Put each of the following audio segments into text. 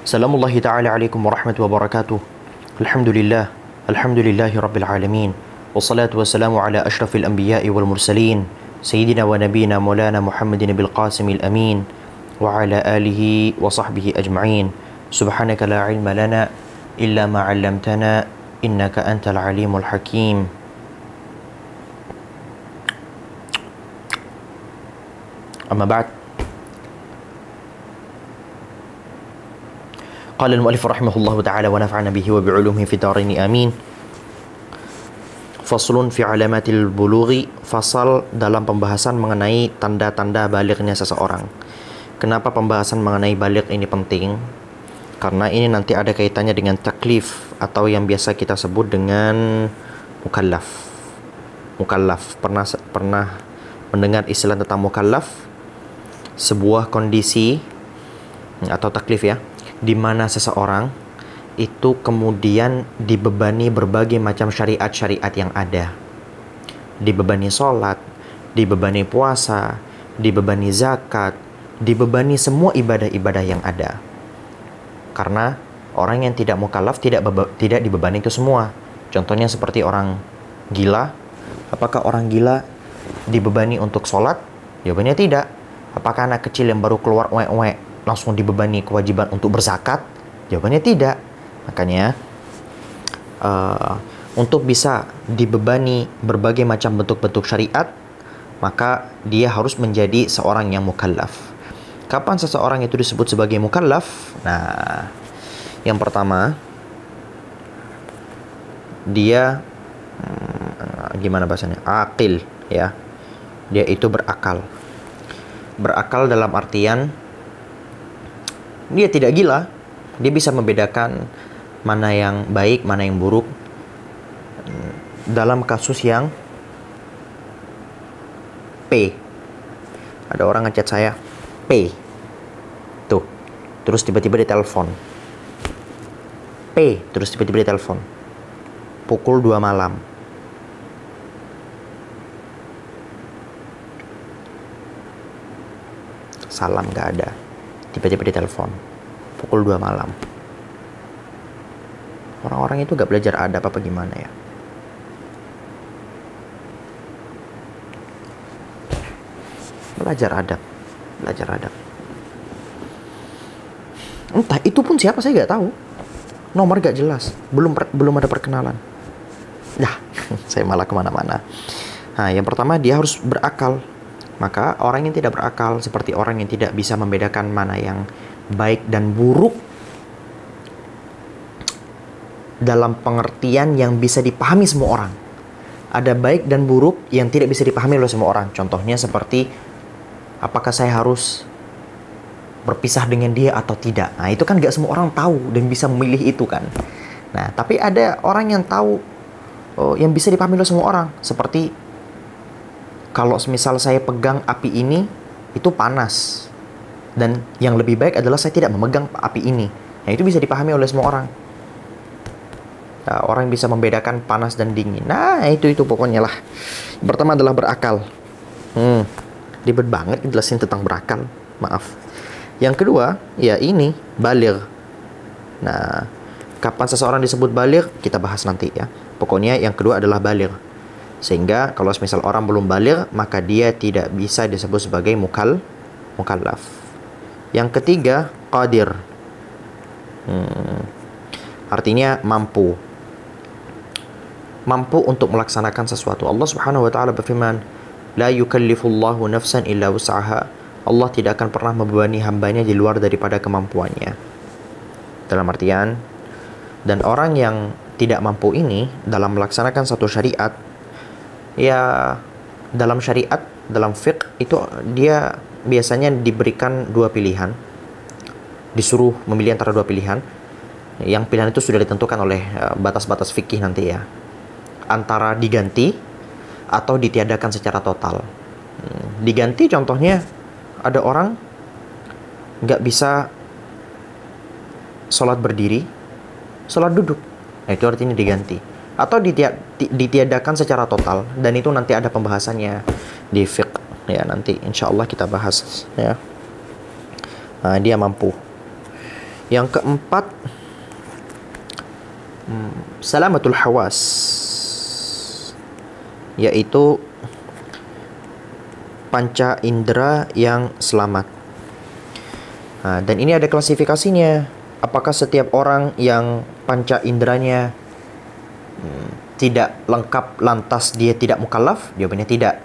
Assalamualaikum ta'ala alaikum warahmatullahi wabarakatuh. Alhamdulillah, alhamdulillahi rabbil alamin. Wassalatu wassalamu ala ashrafil anbiya'i wal mursalin, Sayyidina wa nabiyina maulana Muhammadin bil qasimil amin, wa ala alihi wa sahbihi ajma'in. Subhanaka la ilma lana illa ma 'allamtana innaka antal alimul hakim. Amma ba'd. Qala al-mu'allif rahimahullahu ta'ala wa nafa'ana bihi wa bi'ulumihi fi daraini amin. Faslun fi alamatil bulughi, fasal dalam pembahasan mengenai tanda-tanda balighnya seseorang. Kenapa pembahasan mengenai baligh ini penting? Karena ini nanti ada kaitannya dengan taklif atau yang biasa kita sebut dengan mukallaf. Mukallaf, pernah mendengar istilah tentang mukallaf? Sebuah kondisi atau taklif ya, di mana seseorang itu kemudian dibebani berbagai macam syariat-syariat yang ada. Dibebani sholat, dibebani puasa, dibebani zakat, dibebani semua ibadah-ibadah yang ada. Karena orang yang tidak mukallaf tidak dibebani itu semua. Contohnya seperti orang gila. Apakah orang gila dibebani untuk sholat? Jawabannya tidak. Apakah anak kecil yang baru keluar langsung dibebani kewajiban untuk berzakat? Jawabannya tidak. Makanya untuk bisa dibebani berbagai macam bentuk-bentuk syariat, maka dia harus menjadi seorang yang mukallaf. Kapan seseorang itu disebut sebagai mukallaf? Nah, yang pertama, dia gimana bahasanya? Aqil, ya. Dia itu berakal. Berakal dalam artian dia tidak gila. Dia bisa membedakan mana yang baik, mana yang buruk. Dalam kasus yang P, ada orang ngechat saya, P, tuh, terus tiba-tiba dia telepon, P, terus tiba-tiba dia telepon, pukul 2 malam. Salam gak ada, tiba-tiba dia telepon, pukul 2 malam. Orang-orang itu gak belajar adab apa gimana ya? Belajar adab. Entah itu pun siapa saya gak tahu. Nomor gak jelas, belum ada perkenalan. Nah, saya malah kemana-mana. Nah, yang pertama dia harus berakal. Maka orang yang tidak berakal seperti orang yang tidak bisa membedakan mana yang baik dan buruk dalam pengertian yang bisa dipahami semua orang. Ada baik dan buruk yang tidak bisa dipahami oleh semua orang. Contohnya seperti apakah saya harus berpisah dengan dia atau tidak. Nah, itu kan gak semua orang tahu dan bisa memilih itu kan. Nah, tapi ada orang yang tahu, yang bisa dipahami oleh semua orang. Seperti kalau misal saya pegang api ini, itu panas. Dan yang lebih baik adalah saya tidak memegang api ini. Nah, itu bisa dipahami oleh semua orang. Nah, orang bisa membedakan panas dan dingin. Nah, itu pokoknya lah. Yang pertama adalah berakal. Ribet banget jelasin tentang berakal. Maaf. Yang kedua, ya ini, baligh. Nah, kapan seseorang disebut baligh? Kita bahas nanti ya. Pokoknya yang kedua adalah baligh. Sehingga kalau misal orang belum baligh, maka dia tidak bisa disebut sebagai mukallaf. Yang ketiga, qadir. Artinya mampu. Mampu untuk melaksanakan sesuatu. Allah Subhanahu wa taala berfirman, "La yukallifullahu nafsan illa wus'aha." Allah tidak akan pernah membebani hambanya di luar daripada kemampuannya. Dalam artian, dan orang yang tidak mampu ini dalam melaksanakan satu syariat, ya dalam syariat, dalam fiqh itu dia biasanya diberikan dua pilihan. Disuruh memilih antara dua pilihan. Yang pilihan itu sudah ditentukan oleh batas-batas fikih nanti ya. Antara diganti atau ditiadakan secara total. Diganti contohnya ada orang nggak bisa sholat berdiri, sholat duduk. Nah, itu artinya diganti. Atau ditiadakan secara total, dan itu nanti ada pembahasannya di fiqh ya, nanti insya Allah kita bahas ya. Nah, dia mampu. Yang keempat, salamatul hawas, yaitu panca indera yang selamat. Nah, dan ini ada klasifikasinya. Apakah setiap orang yang panca inderanya tidak lengkap lantas dia tidak mukallaf? Jawabannya tidak.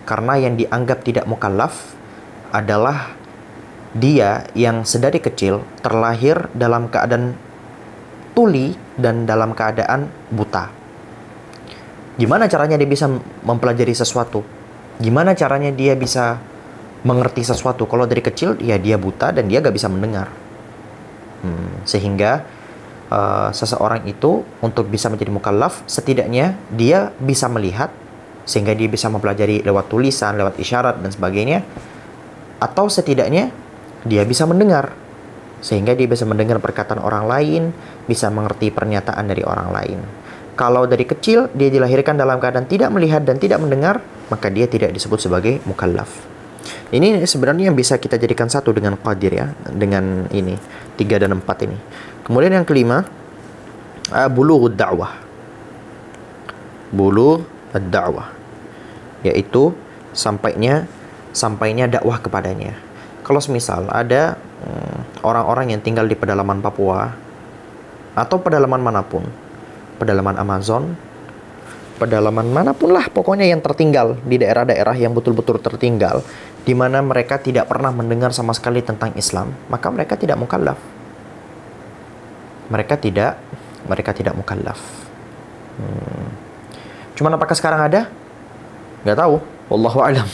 Karena yang dianggap tidak mukallaf adalah dia yang sedari kecil terlahir dalam keadaan tuli dan dalam keadaan buta. Gimana caranya dia bisa mempelajari sesuatu? Gimana caranya dia bisa mengerti sesuatu? Kalau dari kecil ya dia buta dan dia gak bisa mendengar. Sehingga seseorang itu untuk bisa menjadi mukallaf, setidaknya dia bisa melihat, sehingga dia bisa mempelajari lewat tulisan, lewat isyarat dan sebagainya. Atau setidaknya dia bisa mendengar, sehingga dia bisa mendengar perkataan orang lain, bisa mengerti pernyataan dari orang lain. Kalau dari kecil dia dilahirkan dalam keadaan tidak melihat dan tidak mendengar, maka dia tidak disebut sebagai mukallaf. Ini sebenarnya yang bisa kita jadikan satu dengan qadir ya, dengan ini 3 dan 4 ini. Kemudian yang kelima, bulughud da'wah. Bulughud da'wah, yaitu sampainya dakwah kepadanya. Kalau semisal ada orang-orang yang tinggal di pedalaman Papua atau pedalaman manapun, pedalaman Amazon, pedalaman manapun lah, pokoknya yang tertinggal di daerah-daerah yang betul-betul tertinggal, di mana mereka tidak pernah mendengar sama sekali tentang Islam, maka mereka tidak mukallaf. Mereka tidak mukallaf. Cuman apakah sekarang ada? Nggak tahu. Wallahu a'lam.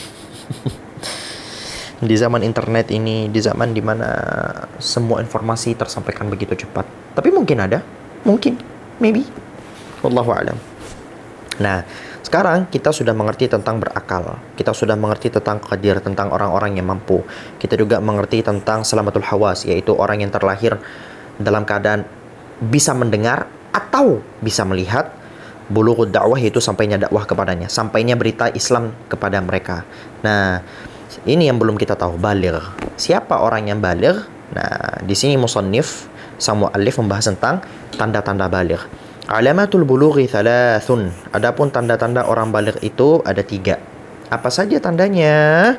Di zaman internet ini, di zaman dimana semua informasi tersampaikan begitu cepat. Tapi mungkin ada, mungkin, maybe. Wallahu a'lam. Nah, sekarang kita sudah mengerti tentang berakal. Kita sudah mengerti tentang qadir, tentang orang-orang yang mampu. Kita juga mengerti tentang salamatul hawas, yaitu orang yang terlahir dalam keadaan bisa mendengar atau bisa melihat. Bulughud da'wah, yaitu sampainya dakwah kepadanya, sampainya berita Islam kepada mereka. Nah, ini yang belum kita tahu, baligh. Siapa orang yang baligh? Nah, di sini musannif sang muallif membahas tentang tanda-tanda baligh. Alamatul bulughi thalathun. Adapun tanda-tanda orang baligh itu ada 3. Apa saja tandanya?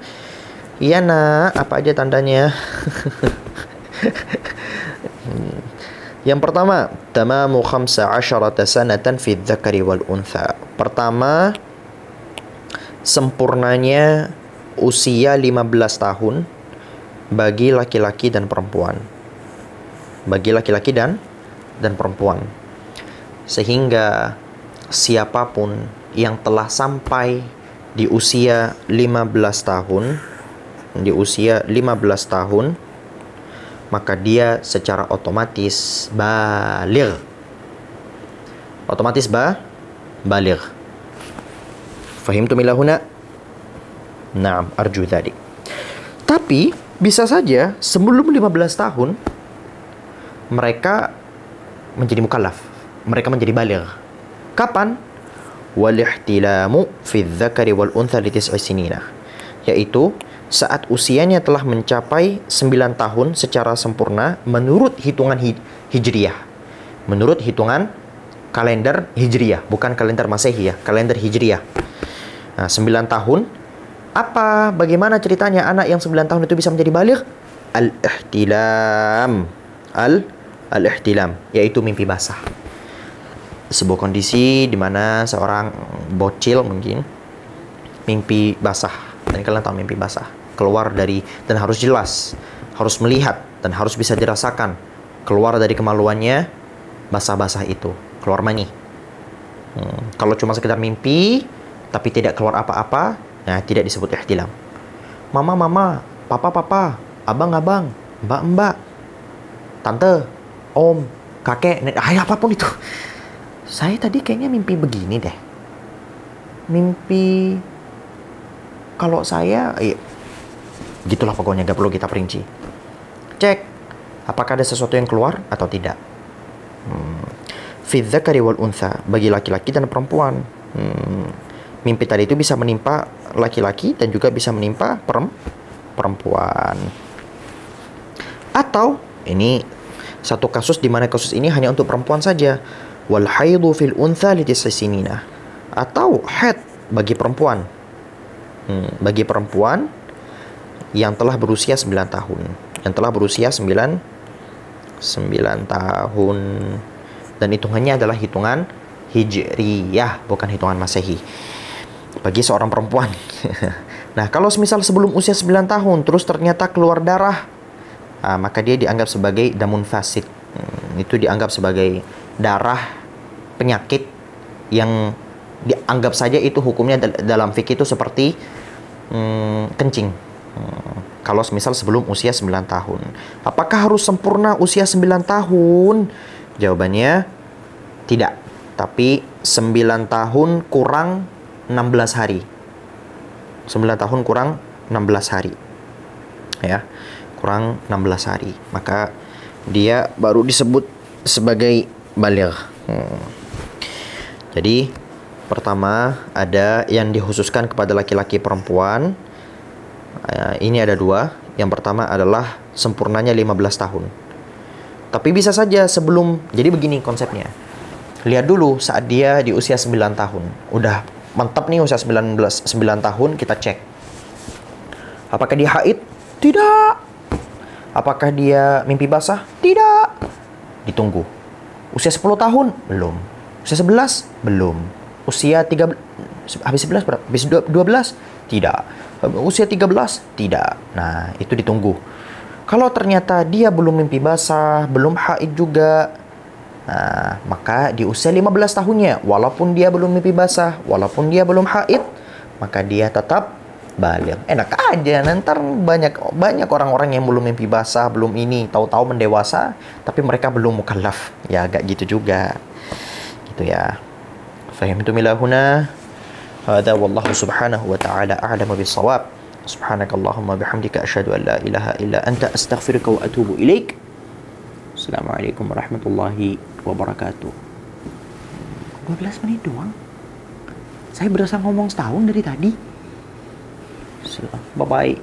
Iya nak, apa aja tandanya? Yang pertama, tamamu 15 sanatan fi dzakari wal untha. Pertama, sempurnanya usia 15 tahun bagi laki-laki dan perempuan. Bagi laki-laki dan perempuan. Sehingga siapapun yang telah sampai di usia 15 tahun, maka dia secara otomatis baligh. Otomatis baligh. Fahimtum ila huna? Naam, arju dzalik. Tapi bisa saja sebelum 15 tahun mereka menjadi mukallaf, mereka menjadi baligh. Kapan? Wal ihtilamu fi dzakari wal untha li 9 sinina, yaitu saat usianya telah mencapai 9 tahun secara sempurna menurut hitungan hijriyah. Menurut hitungan kalender hijriyah, bukan kalender Masehi ya, kalender hijriyah. Nah, 9 tahun. Bagaimana ceritanya anak yang 9 tahun itu bisa menjadi baligh? Al-ihtilam. Al-ihtilam, yaitu mimpi basah. Sebuah kondisi di mana seorang bocil mungkin mimpi basah. Dan kalian tahu mimpi basah, keluar dari, dan harus jelas, harus melihat, dan harus bisa dirasakan keluar dari kemaluannya basah-basah itu, keluar mani. Kalau cuma sekedar mimpi tapi tidak keluar apa-apa, nah tidak disebut ihtilam. Mama, papa, abang, mbak, tante, om, kakek, nenek, apapun itu. Saya tadi kayaknya mimpi begini deh. Mimpi, kalau saya, gitulah pokoknya, gak perlu kita perinci. Cek, apakah ada sesuatu yang keluar atau tidak. Fi dzakari wal untha, bagi laki-laki dan perempuan. Mimpi tadi itu bisa menimpa laki-laki dan juga bisa menimpa perempuan. Atau, ini Satu kasus di mana kasus ini hanya untuk perempuan saja. Wal haidu fil untha li tis'i sinina. Atau haid bagi perempuan. Bagi perempuan yang telah berusia 9 tahun. Yang telah berusia 9 tahun. Dan hitungannya adalah hitungan Hijriyah, bukan hitungan Masehi. Bagi seorang perempuan. Nah, kalau semisal sebelum usia 9 tahun terus ternyata keluar darah, maka dia dianggap sebagai damun fasid. Itu dianggap sebagai darah penyakit yang dianggap saja itu hukumnya dalam fikih itu seperti kencing. Kalau semisal sebelum usia 9 tahun. Apakah harus sempurna usia 9 tahun? Jawabannya tidak. Tapi 9 tahun kurang 16 hari. 9 tahun kurang 16 hari. Ya, kurang 16 hari. Maka dia baru disebut sebagai baligh. Jadi, pertama ada yang dikhususkan kepada laki-laki perempuan. Ini ada dua. Yang pertama adalah sempurnanya 15 tahun. Tapi bisa saja sebelum. Jadi begini konsepnya. Lihat dulu saat dia di usia 9 tahun. Udah mantap nih usia 9 tahun, kita cek. Apakah dia haid? Tidak. Apakah dia mimpi basah? Tidak. Ditunggu. Usia 10 tahun? Belum. Usia 11? Belum. Usia 13? Habis 11 berapa? Habis 12? Tidak. Usia 13? Tidak. Nah, itu ditunggu. Kalau ternyata dia belum mimpi basah, belum haid juga, nah, maka di usia 15 tahunnya, walaupun dia belum mimpi basah, walaupun dia belum haid, maka dia tetap baligh. Enak aja, nanti banyak orang-orang yang belum mimpi basah, belum ini, tahu-tahu mendewasa, tapi mereka belum mukallaf. Ya agak gitu juga. Gitu ya. Fahimtum ila huna? Hada wallahu subhanahu wa ta'ala a'lamu bis-shawab. Subhanakallahumma bihamdika asyhadu an la ilaha illa anta astaghfiruka wa atubu ilaik. Assalamualaikum warahmatullahi wabarakatuh. 12 menit doang. Saya berasa ngomong setahun dari tadi. Bye-bye.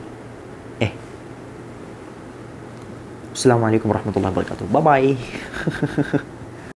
Assalamualaikum warahmatullahi wabarakatuh. Bye-bye.